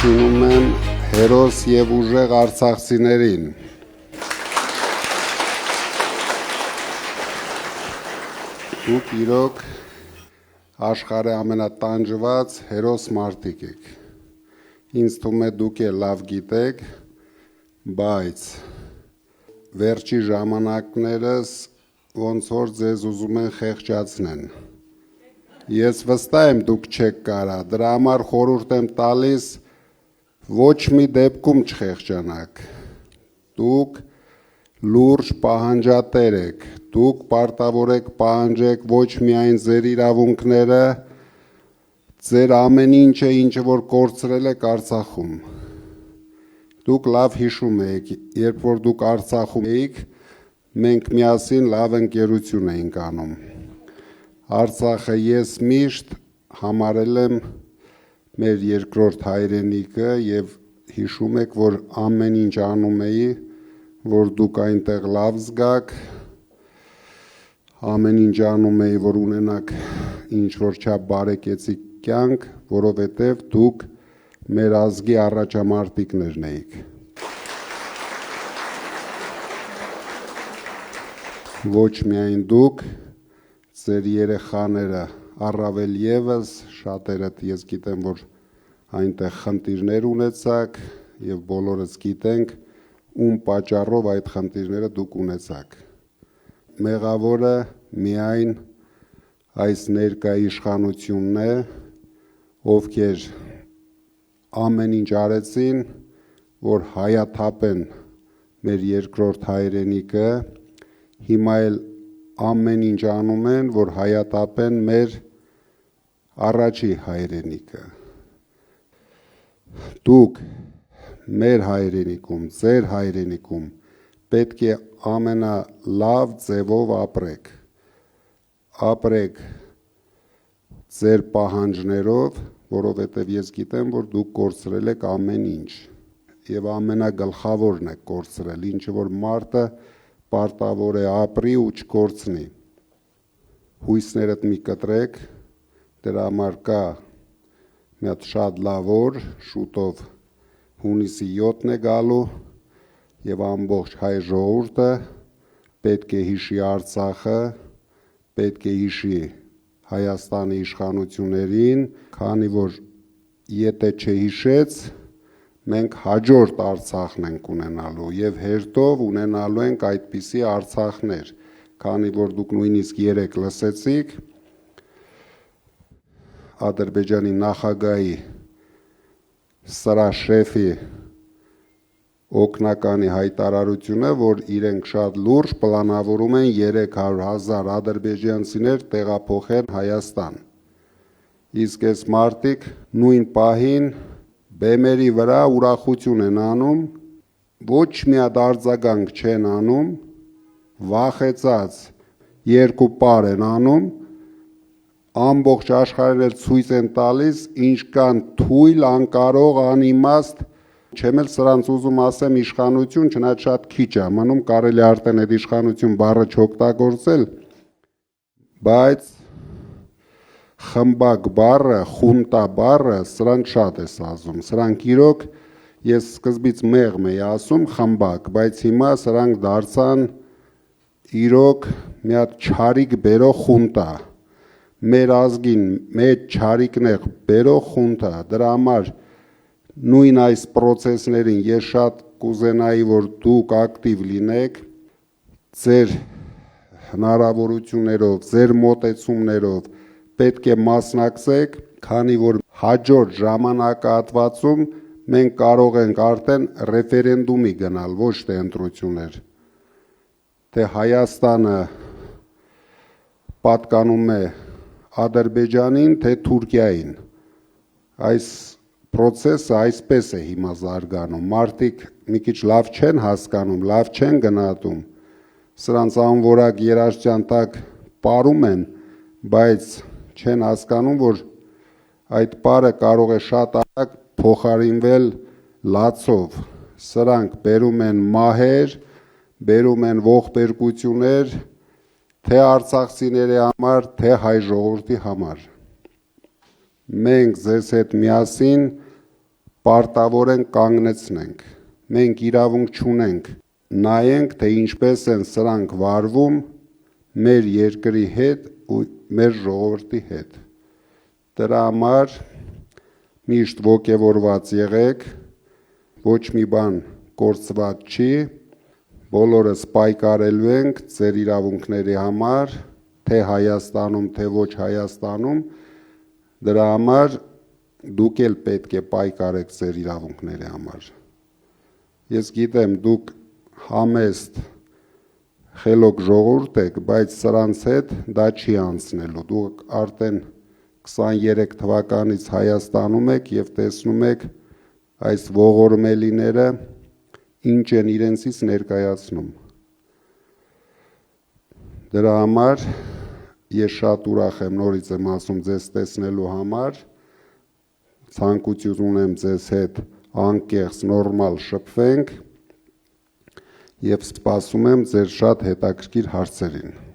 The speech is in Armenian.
ողջունում եմ հերոս և ուժեղ արցախցիներին։ Դուք իրոք աշխարհի ամենատանջված հերոս մարդիկ եք։ Ինձ թվում է դուք էլ լավ գիտեք, բայց վերջի ժամանակներս ոնց որ ձեզ ուզում են խեղճացնեն։ Ես վստահ եմ դուք չեք կարա, դրա համար խորհուրդ եմ տալիս ոչ մի դեպքում չխեղճանաք։ Դուք լուրջ պահանջատեր եք, դուք պարտավոր եք պահանջեք ոչ միայն ձեր իրավունքները, ձեր ամեն ինչը, ինչը որ կորցրել եք Արցախում։ Դուք լավ հիշում եք, երբ որ դուք Արցախում էիք, մենք միասին լավ ընկերություն էինք անում։ Արցախը ես միշտ համարել եմ մեր երկրորդ հայրենիքը և հիշում եք, որ ամեն ինչ անում էի, որ դուք այնտեղ լավ զգաք, ամեն ինչ անում էի, որ ունենաք ինչ-որ չափ բարեկեցիկ կյանք, որովհետև դուք մեր ազգի առաջամարտիկներն էիք։ Ոչ միայն դուք, ձեր երեխաները, առավել ևս շատերդ ես գիտեմ, որ այնտեղ խնդիրներ ունեցաք և բոլորս գիտենք, ում պատճառով այդ խնդիրները դուք ունեցաք։ Մեղավորը միայն այս ներկա իշխանությունն է, ովքեր ամեն ինչ արեցին, որ հայաթափեն մեր երկրորդ հայրենիքը, հիմա էլ ամեն ինչ անում են, որ հայաթափեն մեր առաջի հայրենիքը։ Դուք մեր հայրենիքում, ձեր հայրենիքում պետք է ամենալավ ձևով ապրեք։ Ապրեք ձեր պահանջներով, որովհետև ես գիտեմ, որ դուք կորցրել եք ամեն ինչ և ամենագլխավորն եք կորցրել, ինչը որ մարդը պարտավոր է ապրի ու չկորցնի։ Հույսներդ մի կտրեք, դրա համար կա մի հատ շատ լավ օր, շուտով հունիսի 7-ն է գալու և ամբողջ հայ ժողովուրդը պետք է հիշի Արցախը, պետք է հիշի Հայաստանի իշխանություններին, քանի որ եթե չհիշեց, մենք հաջորդ Արցախն ենք ունենալու և հերթով ունենալու ենք այդպիսի Արցախներ, քանի որ դուք նույնիսկ երեկ լսեցիք Ադրբեջանի նախագահի սրաշեֆի օգնականի հայտարարությունը, որ իրենք շատ լուրջ պլանավորում են 300,000 ադրբեջանցիներ տեղափոխել Հայաստան։ Իսկ այս մարդիկ նույն պահին բեմերի վրա ուրախություն են անում, ոչ մի հատ արձագանք չեն անում, վախեցած երկու պար են անում, ամբողջ աշխարհին էլ ցույց են տալիս, ինչքան թույլ, անկարող, անիմաստ, չեմ էլ սրանց ուզում ասեմ իշխանություն, չնայած շատ քիչ է մնում, կարելի է արդեն այդ իշխանություն բառը չօգտագործել, բայց խմբակ բառը, խունտա բառը սրանք շատ է սազում, սրանք իրոք ես սկզբից մեղմ էի ասում խմբակ, բայց հիմա սրանք դարձան իրոք մի հատ չարիք բերող խունտա, մեր ազգին մեջ չարիքներ բերող խունտա, դրա համար նույն այս պրոցեսներին ես շատ կուզենայի, որ դուք ակտիվ լինեք, ձեր հնարավորություններով, ձեր մոտեցումներով, պետք է մասնակցեք, քանի որ հաջորդ ժամանակահատվածում մենք կարող ենք արդեն ռեֆերենդումի գնալ, ոչ թե ընտրություններ, թե Հայաստանը պատկանում է Ադրբեջանին, թե Թուրքիային։ Այս պրոցեսը այսպես է հիմա զարգանում, մարդիկ մի քիչ լավ չեն հասկանում, լավ չեն գնահատում, սրանց անորակ երաշտյան տակ պարում են, բայց չեն հասկանում, որ այդ պարը կարող է շատ արագ փոխարինվել լացով, սրանք բերում են մահեր, բերում են ողբերգություններ, թե արցախցիների համար, թե հայ ժողովրդի համար։ Մենք ձեզ հետ միասին պարտավոր ենք կանգնեցնենք։ Մենք իրավունք չունենք նայենք, թե ինչպես են սրանք վարվում մեր երկրի հետ ու մեր ժողովրդի հետ։ Դրա համար միշտ ոգևորված եղեք, ոչ մի բան կորցված չի, բոլորս պայքարելու ենք ձեր իրավունքների համար, թե Հայաստանում, թե ոչ Հայաստանում, դրա համար դուք էլ պետք է պայքարեք ձեր իրավունքների համար։ Ես գիտեմ, դուք համեստ խելոք ժողովուրդ եք, բայց սրանց հետ դա չի անցնելու։ Դուք արդեն 23 թվականից Հայաստանում եք եւ տեսնում եք այս ողորմելիները ինչ են իրենցից ներկայացնում։ Դրա համար ես շատ ուրախ եմ, նորից եմ ասում, ձեզ տեսնելու համար, ցանկություն ունեմ ձեզ հետ անկեղծ նորմալ շփվենք եւ սպասում եմ ձեր շատ հետաքրքիր հարցերին։